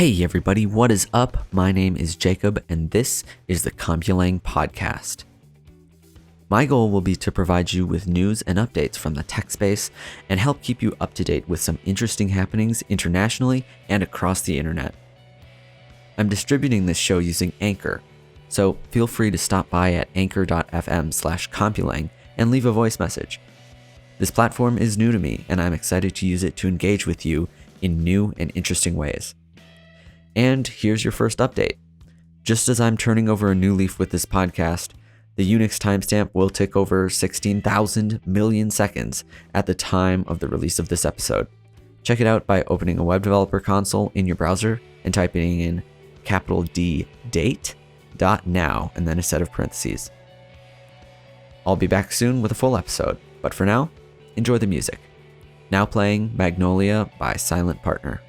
Hey everybody, what is up? My name is Jacob and this is the Compulang podcast. My goal will be to provide you with news and updates from the tech space and help keep you up to date with some interesting happenings internationally and across the internet. I'm distributing this show using Anchor, so feel free to stop by at anchor.fm/Compulang and leave a voice message. This platform is new to me and I'm excited to use it to engage with you in new and interesting ways. And here's your first update. Just as I'm turning over a new leaf with this podcast, the Unix timestamp will tick over 16,000 million seconds at the time of the release of this episode. Check it out by opening a web developer console in your browser and typing in D date.now and then a set of parentheses. I'll be back soon with a full episode, but for now, enjoy the music. Now playing Magnolia by Silent Partner.